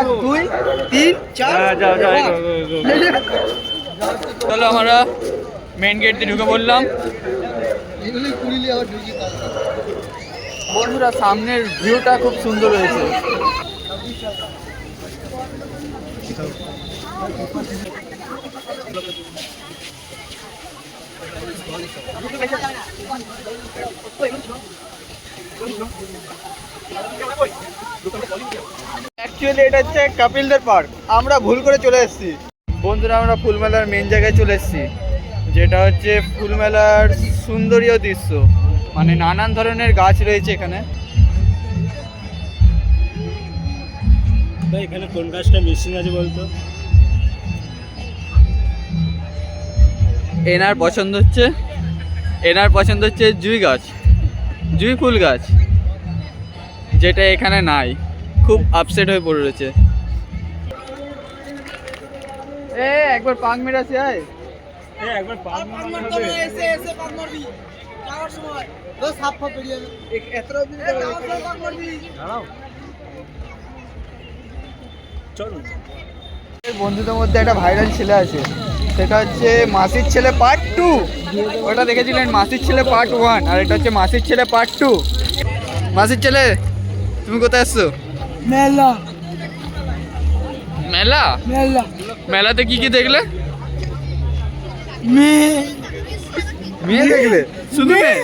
2 3 4 যাও চলো আমরা মেইন গেট দিয়ে ঢুকে পড়লাম। বন্ধুরা সামনের ভিউটা খুব সুন্দর হয়েছে। অ্যাকচুয়ালি এটা হচ্ছে কপিলদের পার্ক, আমরা ভুল করে চলে এসেছি। বন্ধুরা আমরা ফুলমেলার মেন জায়গায় চলে এসেছি, যেটা হচ্ছে ফুলমেলার সুন্দরীয় দৃশ্য, মানে নানান ধরনের গাছ রয়েছে এখানে। এখানে কোন গাছটা মিসিং আছে বলতো? এনার পছন্দ হচ্ছে জুঁই গাছ, জুঁই ফুল গাছ, যেটা এখানে নাই। খুব আপসেট হয়ে পড়ে রয়েছে। একবার পাং মেরাছে আয়, একবার পাক মারতে হবে। এসে পাক মারবি যাওয়ার সময় তো সাপ ফাপ বেরিয়ে যাবে। এতটা দিন পাক মারবি, দাঁড়াও চলো। বন্ধুদের মধ্যে একটা ভাইরাল ছেলে আছে, সেটা হচ্ছে মাসির ছেলে পার্ট 2। ওটা দেখেছিলেন মাসির ছেলে পার্ট 1, আর এটা হচ্ছে মাসির ছেলে পার্ট 2। মাসির ছেলে তুমি কোথায় আসছো? মেলা মেলা? মেলা মেলাতে কি কি দেখলে? মেয়ে দেখলে? শুধু মেয়ে?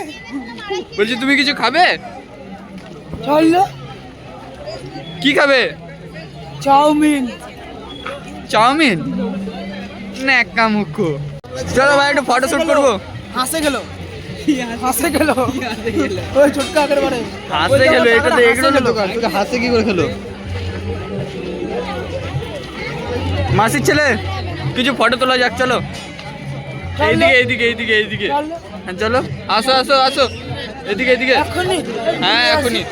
বলছি তুমি কিছু খাবে? চলো কি খাবে? চাউমিন। চাউমিন? ন্যাকা মুখ। চলো ভাই একটু ফটো শুট করবো। হাসে গেল ওই ছোটকা আগের বারে হাসে গেল, এটা তো এগরোলের দোকান, তোকে হাসে কি করে খেলো? মাসির ছেলে কিছু ফটো তোলা যাক, চলো এইদিকে। হ্যাঁ চলো, আসো এদিকে। হ্যাঁ এখনই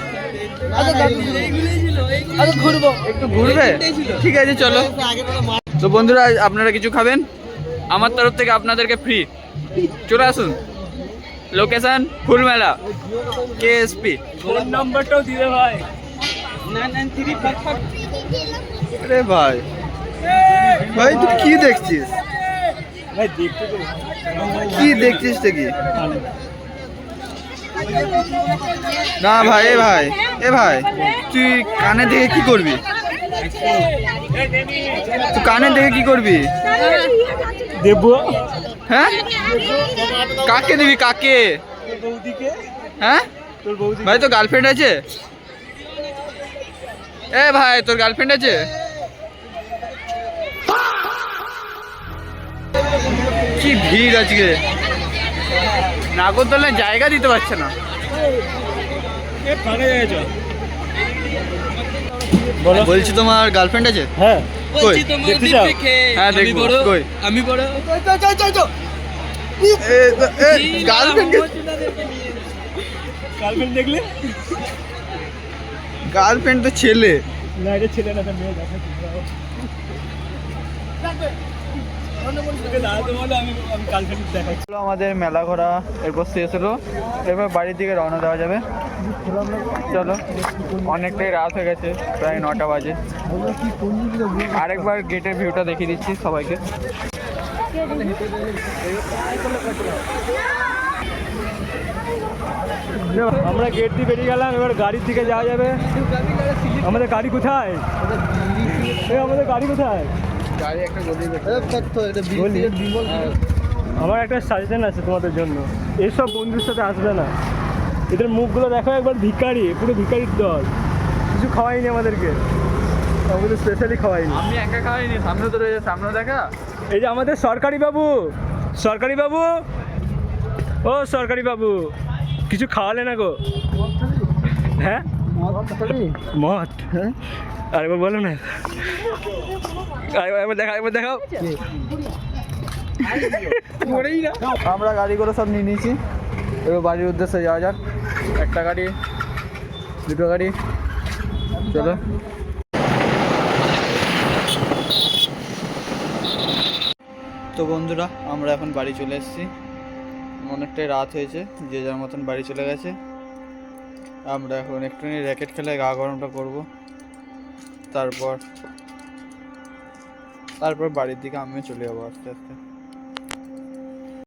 ঘুরবো, একটু ঘুরবে? ঠিক আছে চলো। তো বন্ধুরা আপনারা কিছু খাবেন? আমার তরফ থেকে আপনাদেরকে ফ্রি। চলে আসুন, লোকেশন ফুলমেলা, কেএসপি। ফোন নাম্বারটাও দিবে ভাই। আরে ভাই তুই কি দেখছিস? ভাই দেখতে তো কি দেখছিস কি? না ভাই এ ভাই তুই কানে দেখে কি করবি? তুই কানে দেখে কি করবি? দেবো। হ্যাঁ কাকে দিবি, কাকে? বৌদিকে। হ্যাঁ তোর বৌদি ভাই তোর গার্লফ্রেন্ড আছে? এ ভাই তোর গার্লফ্রেন্ড আছে? কি ভিড় আজকে, নাগরদোলায় জায়গা দিতে পারছে না। ফাঁকা জায়গা চল। বলছি তোমার গার্লফ্রেন্ড আছে? হ্যাঁ কই? দেখতে চাও? হ্যাঁ দেখবো। কই? আমি বড় গার্লফ্রেন্ড গার্লফ্রেন্ড দেখলে? গার্লফ্রেন্ড তো ছেলে। না এটা ছেলে না, মেয়ে দেখা। আমাদের মেলা ঘোরা এরপর শেষ হলো, এরপর বাড়ির দিকে রওনা দেওয়া যাবে। চলো অনেকটাই রাত হয়ে গেছে, প্রায় 9টা বাজে। আরেকবার গেটের ভিউটা দেখিয়ে দিচ্ছি সবাইকে। আমরা গেট দিয়ে বেরিয়ে গেলাম, এবার গাড়ির দিকে যাওয়া যাবে। আমাদের গাড়ি কোথায়? আমাদের গাড়ি কোথায়? আমার একটা সাজেশন আছে তোমাদের জন্য, এইসব বন্ধুর সাথে আসবে না। এদের মুখগুলো দেখো একবার, ভিখারি, পুরো ভিখারির দল। কিছু খাওয়াইনি আমাদেরকে স্পেশালি খাওয়াইনি। আমি একা খাওয়াইনি, সামনে তো রয়েছে, সামনে দেখা। এই যে আমাদের সরকারি বাবু, ও সরকারি বাবু, কিছু খাওয়ালে না গো? হ্যাঁ মদ, আরেকবার বলো না, একবার দেখাও। আমরা গাড়িগুলো সব নিয়ে নিয়েছি, এবার বাড়ির উদ্দেশ্যে যাওয়া যাক। একটা গাড়ি, দুটো গাড়ি, চলো। তো বন্ধুরা আমরা এখন বাড়ি চলে এসেছি, অনেকটাই রাত হয়েছে, যে যার মতন বাড়ি চলে গেছে। আমরা এখন একটুখানি র্যাকেট খেলে গা গরমটা করবো। তারপর বাড়ির দিকে আমিও চলে যাবো আস্তে আস্তে।